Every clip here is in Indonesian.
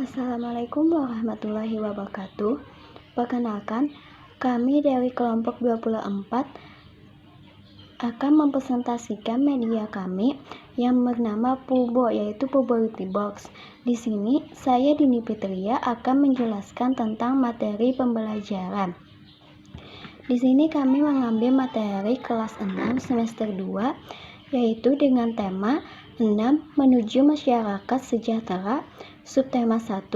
Assalamualaikum warahmatullahi wabarakatuh. Perkenalkan, kami dari kelompok 24 akan mempresentasikan media kami yang bernama Pubo, yaitu Puberty Box. Di sini, saya Dini Fitria akan menjelaskan tentang materi pembelajaran. Di sini kami mengambil materi kelas 6 semester 2, yaitu dengan tema 6 menuju masyarakat sejahtera. Subtema 1,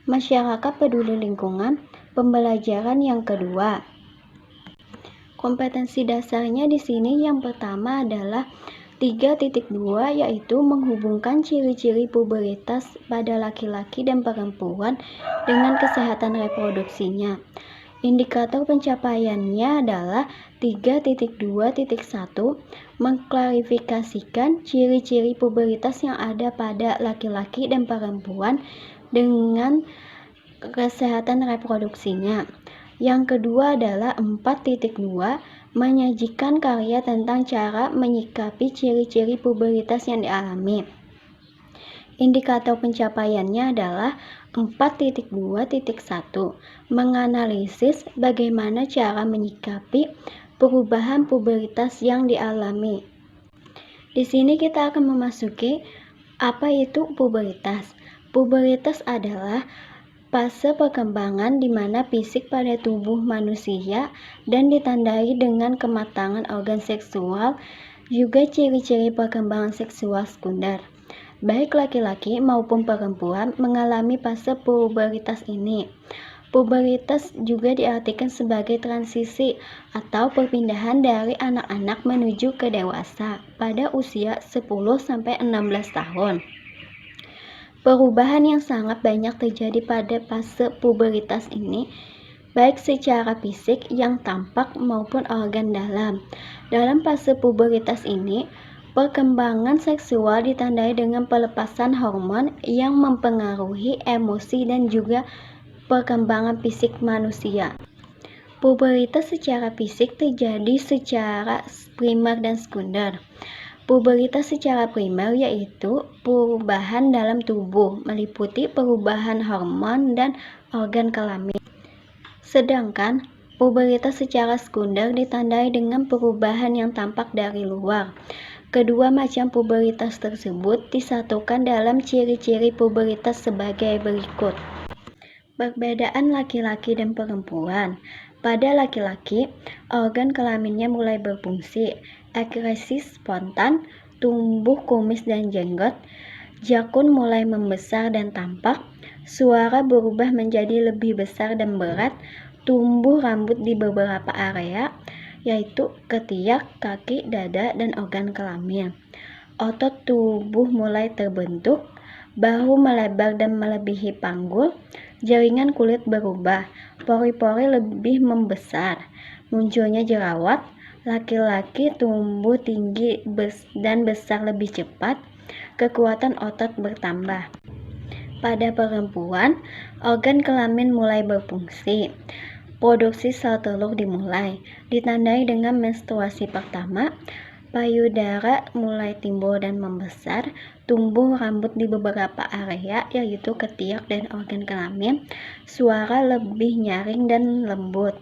masyarakat peduli lingkungan, pembelajaran yang kedua. Kompetensi dasarnya di sini yang pertama adalah 3.2, yaitu menghubungkan ciri-ciri pubertas pada laki-laki dan perempuan dengan kesehatan reproduksinya. Indikator pencapaiannya adalah 3.2.1, mengklarifikasikan ciri-ciri pubertas yang ada pada laki-laki dan perempuan dengan kesehatan reproduksinya. Yang kedua adalah 4.2, menyajikan karya tentang cara menyikapi ciri-ciri pubertas yang dialami. Indikator pencapaiannya adalah 4.2.1, menganalisis bagaimana cara menyikapi perubahan pubertas yang dialami. Di sini kita akan memasuki apa itu pubertas. Pubertas adalah fase perkembangan di mana fisik pada tubuh manusia dan ditandai dengan kematangan organ seksual, juga ciri-ciri perkembangan seksual sekunder. Baik laki-laki maupun perempuan mengalami fase pubertas ini. Pubertas juga diartikan sebagai transisi atau perpindahan dari anak-anak menuju ke dewasa pada usia 10-16 tahun. Perubahan yang sangat banyak terjadi pada fase pubertas ini, baik secara fisik yang tampak maupun organ dalam. Dalam fase pubertas ini, perkembangan seksual ditandai dengan pelepasan hormon yang mempengaruhi emosi dan juga perkembangan fisik manusia. Pubertas secara fisik terjadi secara primer dan sekunder. Pubertas secara primer yaitu perubahan dalam tubuh, meliputi perubahan hormon dan organ kelamin. Sedangkan pubertas secara sekunder ditandai dengan perubahan yang tampak dari luar. Kedua macam pubertas tersebut disatukan dalam ciri-ciri pubertas sebagai berikut. Perbedaan laki-laki dan perempuan. Pada laki-laki, organ kelaminnya mulai berfungsi, ekresi spontan, tumbuh kumis dan jenggot, jakun mulai membesar dan tampak, suara berubah menjadi lebih besar dan berat, tumbuh rambut di beberapa area, yaitu ketiak, kaki, dada, dan organ kelamin. Otot tubuh mulai terbentuk, bahu melebar dan melebihi panggul, jaringan kulit berubah, pori-pori lebih membesar, munculnya jerawat, laki-laki tumbuh tinggi dan besar lebih cepat, kekuatan otot bertambah. Pada perempuan, organ kelamin mulai berfungsi. Produksi sel telur dimulai, ditandai dengan menstruasi pertama, payudara mulai timbul dan membesar, tumbuh rambut di beberapa area yaitu ketiak dan organ kelamin, suara lebih nyaring dan lembut.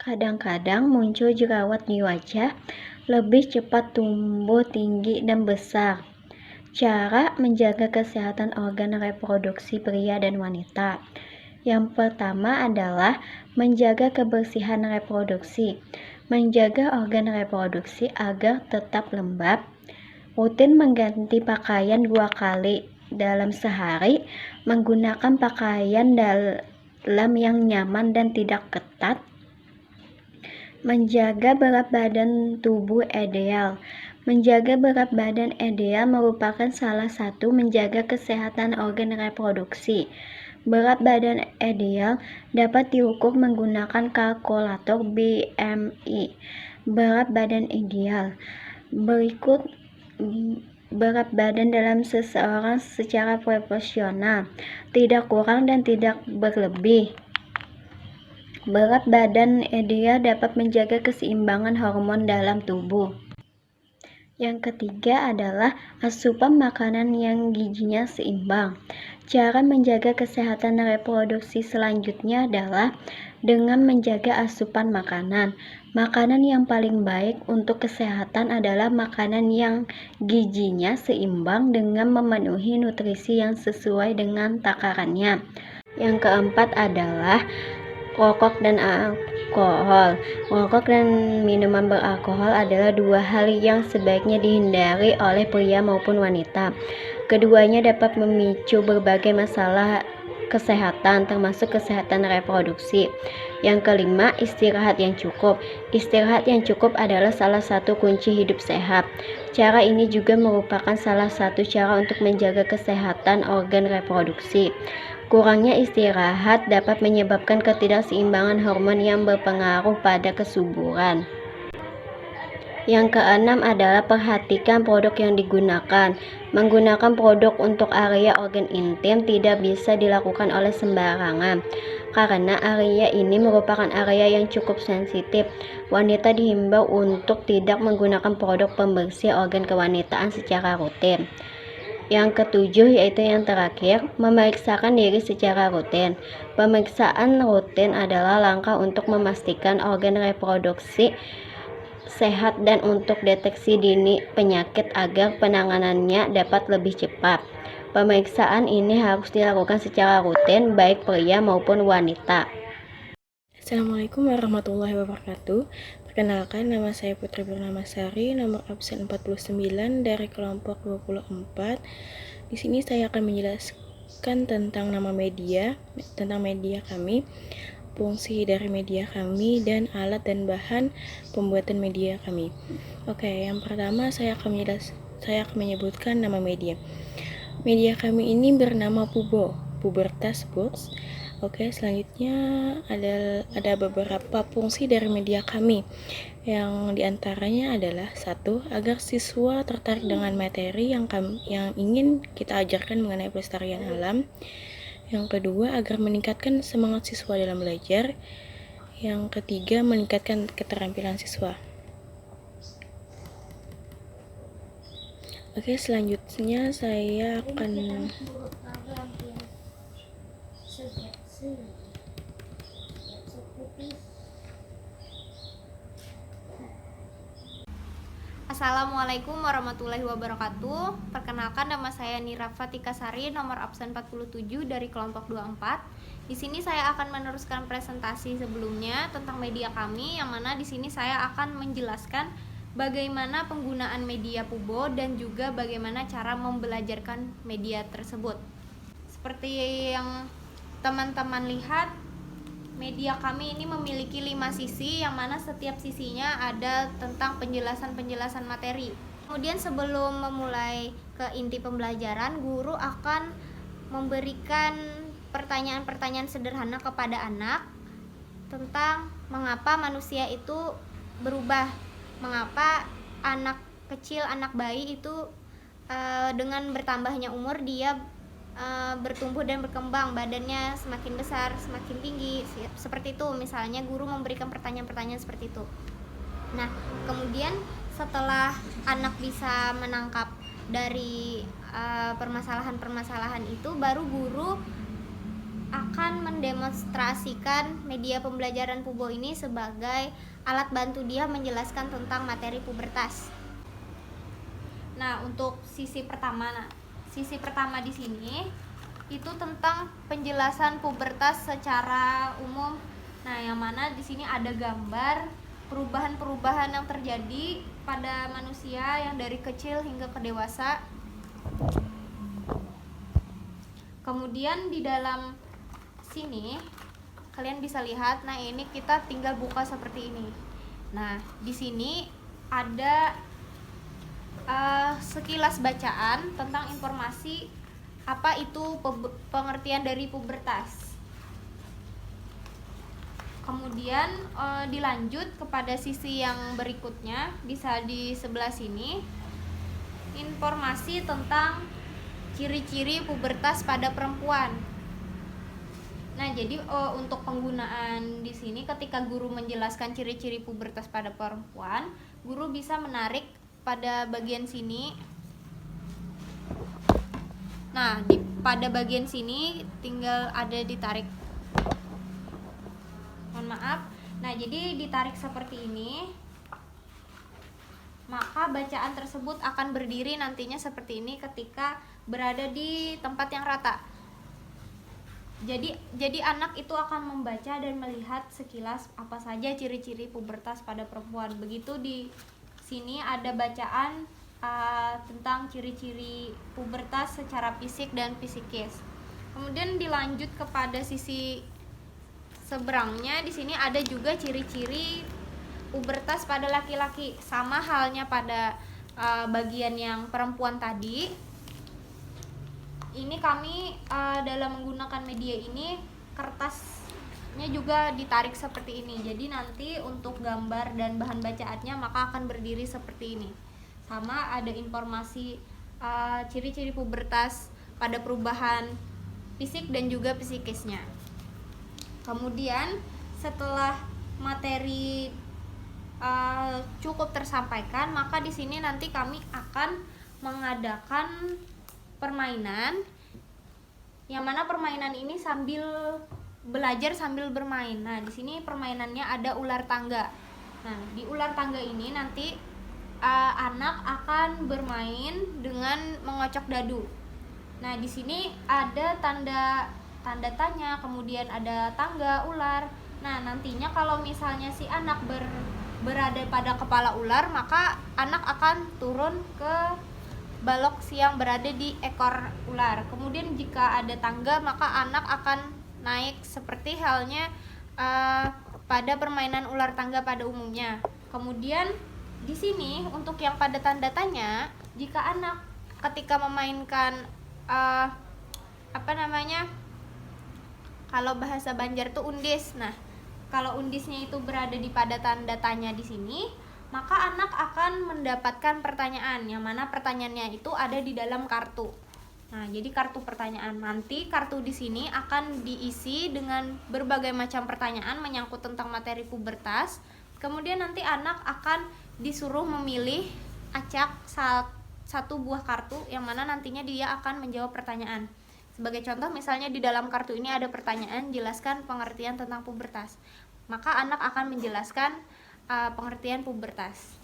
Kadang-kadang muncul jerawat di wajah, lebih cepat tumbuh tinggi dan besar. Cara menjaga kesehatan organ reproduksi pria dan wanita. Yang pertama adalah menjaga kebersihan reproduksi, menjaga organ reproduksi agar tetap lembab, rutin mengganti pakaian 2 kali dalam sehari, menggunakan pakaian dalam yang nyaman dan tidak ketat, menjaga berat badan tubuh ideal. Menjaga berat badan ideal merupakan salah satu menjaga kesehatan organ reproduksi. Berat badan ideal dapat diukur menggunakan kalkulator BMI. Berat badan ideal. Berikut berat badan dalam seseorang secara proporsional, tidak kurang dan tidak berlebih. Berat badan ideal dapat menjaga keseimbangan hormon dalam tubuh. Yang ketiga adalah asupan makanan yang gizinya seimbang. Cara menjaga kesehatan reproduksi selanjutnya adalah dengan menjaga asupan makanan. Makanan yang paling baik untuk kesehatan adalah makanan yang gizinya seimbang dengan memenuhi nutrisi yang sesuai dengan takarannya. Yang keempat adalah rokok dan alkohol. Rokok dan minuman beralkohol adalah dua hal yang sebaiknya dihindari oleh pria maupun wanita. Keduanya dapat memicu berbagai masalah kesehatan, termasuk kesehatan reproduksi. Yang kelima, istirahat yang cukup. Istirahat yang cukup adalah salah satu kunci hidup sehat. Cara ini juga merupakan salah satu cara untuk menjaga kesehatan organ reproduksi. Kurangnya istirahat dapat menyebabkan ketidakseimbangan hormon yang berpengaruh pada kesuburan. Yang keenam adalah perhatikan produk yang digunakan. Menggunakan produk untuk area organ intim tidak bisa dilakukan oleh sembarangan, karena area ini merupakan area yang cukup sensitif. Wanita dihimbau untuk tidak menggunakan produk pembersih organ kewanitaan secara rutin. Yang ketujuh, yaitu yang terakhir, memeriksakan diri secara rutin. Pemeriksaan rutin adalah langkah untuk memastikan organ reproduksi sehat dan untuk deteksi dini penyakit agar penanganannya dapat lebih cepat. Pemeriksaan ini harus dilakukan secara rutin, baik pria maupun wanita. Assalamualaikum warahmatullahi wabarakatuh. Perkenalkan, nama saya Putri Purnamasari, nomor absen 49 dari kelompok 24. Di sini saya akan menjelaskan tentang nama media, tentang media kami, fungsi dari media kami, dan alat dan bahan pembuatan media kami. Oke, yang pertama saya akan menyebutkan nama media. Media kami ini bernama Pubo, Pubertas Books. Oke, selanjutnya ada beberapa fungsi dari media kami, yang diantaranya adalah: 1. Agar siswa tertarik dengan materi yang ingin kita ajarkan mengenai pelestarian alam. Yang kedua, agar meningkatkan semangat siswa dalam belajar. Yang ketiga, meningkatkan keterampilan siswa. Oke, selanjutnya saya akan Assalamualaikum warahmatullahi wabarakatuh. Perkenalkan, nama saya Nira Fatika Sari, nomor absen 47 dari kelompok 24. Di sini saya akan meneruskan presentasi sebelumnya tentang media kami, yang mana di sini saya akan menjelaskan bagaimana penggunaan media Pubo dan juga bagaimana cara membelajarkan media tersebut. Seperti yang teman-teman lihat, media kami ini memiliki 5 sisi, yang mana setiap sisinya ada tentang penjelasan-penjelasan materi. Kemudian sebelum memulai ke inti pembelajaran, guru akan memberikan pertanyaan-pertanyaan sederhana kepada anak tentang mengapa manusia itu berubah, mengapa anak kecil, anak bayi itu dengan bertambahnya umur dia bertumbuh dan berkembang, badannya semakin besar, semakin tinggi, seperti itu. Misalnya guru memberikan pertanyaan-pertanyaan seperti itu. Nah, kemudian setelah anak bisa menangkap dari permasalahan-permasalahan itu, baru guru akan mendemonstrasikan media pembelajaran Pubo ini sebagai alat bantu dia menjelaskan tentang materi pubertas. Nah, untuk sisi pertama di sini itu tentang penjelasan pubertas secara umum. Nah, yang mana di sini ada gambar perubahan-perubahan yang terjadi pada manusia yang dari kecil hingga ke dewasa. Kemudian di dalam sini kalian bisa lihat, nah ini kita tinggal buka seperti ini. Nah, di sini ada sekilas bacaan tentang informasi apa itu pengertian dari pubertas. Kemudian dilanjut kepada sisi yang berikutnya, bisa di sebelah sini, informasi tentang ciri-ciri pubertas pada perempuan. Nah, jadi untuk penggunaan di sini ketika guru menjelaskan ciri-ciri pubertas pada perempuan, guru bisa menarik pada bagian sini. Nah, pada bagian sini tinggal ada ditarik. Mohon maaf. Nah, jadi ditarik seperti ini. Maka bacaan tersebut akan berdiri nantinya seperti ini ketika berada di tempat yang rata. Jadi anak itu akan membaca dan melihat sekilas apa saja ciri-ciri pubertas pada perempuan. Begitu di sini ada bacaan tentang ciri-ciri pubertas secara fisik dan psikis. Kemudian dilanjut kepada sisi seberangnya, di sini ada juga ciri-ciri pubertas pada laki-laki, sama halnya pada bagian yang perempuan tadi. Ini kami dalam menggunakan media ini, kertasnya juga ditarik seperti ini. Jadi nanti untuk gambar dan bahan bacaannya maka akan berdiri seperti ini. Sama ada informasi ciri-ciri pubertas pada perubahan fisik dan juga psikisnya. Kemudian setelah materi cukup tersampaikan, maka di sini nanti kami akan mengadakan permainan, yang mana permainan ini sambil belajar sambil bermain. Nah, di sini permainannya ada ular tangga. Nah, di ular tangga ini nanti anak akan bermain dengan mengocok dadu. Nah, di sini ada tanda tanya, kemudian ada tangga ular. Nah, nantinya kalau misalnya si anak berada pada kepala ular, maka anak akan turun ke balok yang berada di ekor ular. Kemudian jika ada tangga, maka anak akan naik seperti halnya pada permainan ular tangga pada umumnya. Kemudian di sini untuk yang pada tanda tanya, jika anak ketika memainkan kalau bahasa Banjar tuh undis. Nah, kalau undisnya itu berada di pada tanda tanya di sini, maka anak akan mendapatkan pertanyaan, yang mana pertanyaannya itu ada di dalam kartu. Nah, jadi kartu pertanyaan. Nanti kartu di sini akan diisi dengan berbagai macam pertanyaan menyangkut tentang materi pubertas. Kemudian nanti anak akan disuruh memilih acak satu buah kartu, yang mana nantinya dia akan menjawab pertanyaan. Sebagai contoh, misalnya di dalam kartu ini ada pertanyaan, jelaskan pengertian tentang pubertas. Maka anak akan menjelaskan pengertian pubertas.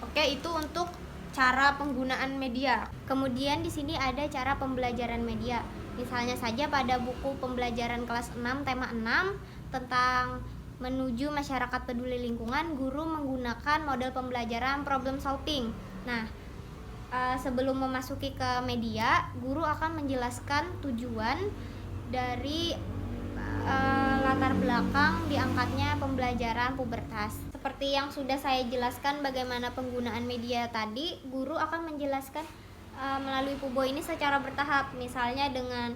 Oke, itu untuk cara penggunaan media. Kemudian di sini ada cara pembelajaran media. Misalnya saja pada buku pembelajaran kelas 6 tema 6 tentang menuju masyarakat peduli lingkungan, guru menggunakan model pembelajaran problem solving. Nah, sebelum memasuki ke media, guru akan menjelaskan tujuan dari latar belakang diangkatnya pembelajaran pubertas. Seperti yang sudah saya jelaskan bagaimana penggunaan media tadi, guru akan menjelaskan melalui Pubo ini secara bertahap. Misalnya dengan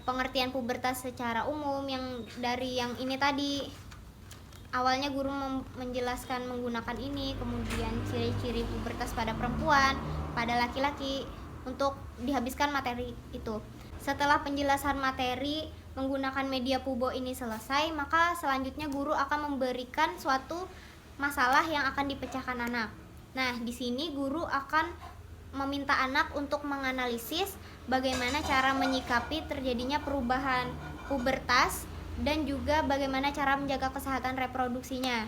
pengertian pubertas secara umum, yang dari yang ini tadi. Awalnya guru menjelaskan menggunakan ini, kemudian ciri-ciri pubertas pada perempuan, pada laki-laki, untuk dihabiskan materi itu. Setelah penjelasan materi menggunakan media Pubo ini selesai, maka selanjutnya guru akan memberikan suatu masalah yang akan dipecahkan anak. Nah, di sini guru akan meminta anak untuk menganalisis bagaimana cara menyikapi terjadinya perubahan pubertas dan juga bagaimana cara menjaga kesehatan reproduksinya.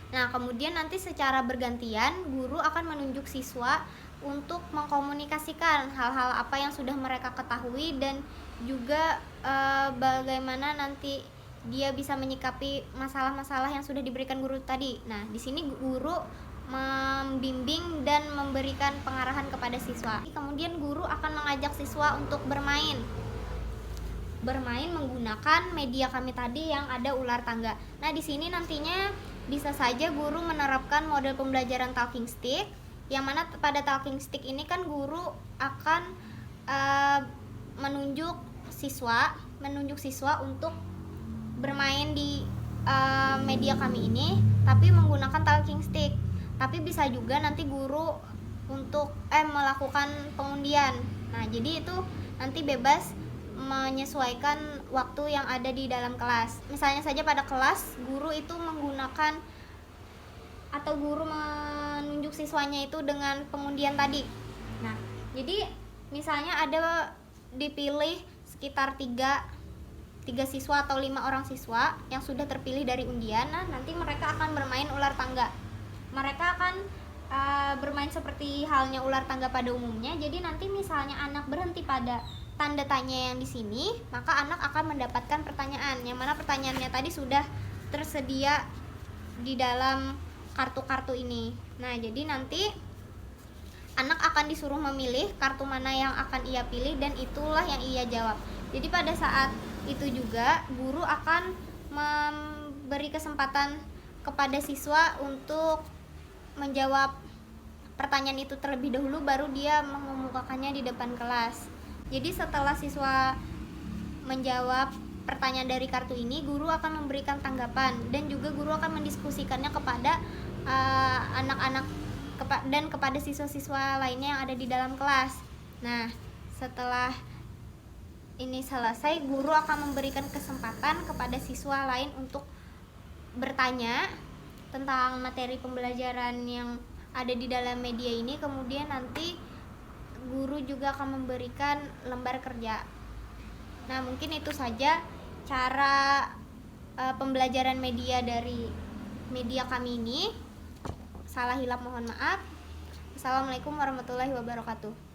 Nah, kemudian nanti secara bergantian guru akan menunjuk siswa untuk mengkomunikasikan hal-hal apa yang sudah mereka ketahui dan juga bagaimana nanti dia bisa menyikapi masalah-masalah yang sudah diberikan guru tadi. Nah, di sini guru membimbing dan memberikan pengarahan kepada siswa. Kemudian guru akan mengajak siswa untuk bermain menggunakan media kami tadi yang ada ular tangga. Nah, di sini nantinya bisa saja guru menerapkan model pembelajaran talking stick, yang mana pada talking stick ini kan guru akan menunjuk siswa untuk bermain di media kami ini, tapi menggunakan talking stick. Tapi bisa juga nanti guru untuk melakukan pengundian. Nah, jadi itu nanti bebas menyesuaikan waktu yang ada di dalam kelas. Misalnya saja pada kelas guru itu menggunakan atau guru untuk siswanya itu dengan pengundian tadi. Nah, jadi misalnya ada dipilih sekitar 3 siswa atau 5 orang siswa yang sudah terpilih dari undian. Nah, nanti mereka akan bermain ular tangga. Mereka akan bermain seperti halnya ular tangga pada umumnya. Jadi nanti misalnya anak berhenti pada tanda tanya yang di sini, maka anak akan mendapatkan pertanyaan, yang mana pertanyaannya tadi sudah tersedia di dalam kartu-kartu ini. Nah, jadi nanti anak akan disuruh memilih kartu mana yang akan ia pilih dan itulah yang ia jawab. Jadi pada saat itu juga guru akan memberi kesempatan kepada siswa untuk menjawab pertanyaan itu terlebih dahulu, baru dia mengemukakannya di depan kelas. Jadi setelah siswa menjawab pertanyaan dari kartu ini, guru akan memberikan tanggapan dan juga guru akan mendiskusikannya kepada anak-anak dan kepada siswa-siswa lainnya yang ada di dalam kelas. Nah, setelah ini selesai, guru akan memberikan kesempatan kepada siswa lain untuk bertanya tentang materi pembelajaran yang ada di dalam media ini. Kemudian nanti guru juga akan memberikan lembar kerja. Nah, mungkin itu saja cara pembelajaran media dari media kami ini. Salah hilap mohon maaf. Assalamualaikum warahmatullahi wabarakatuh.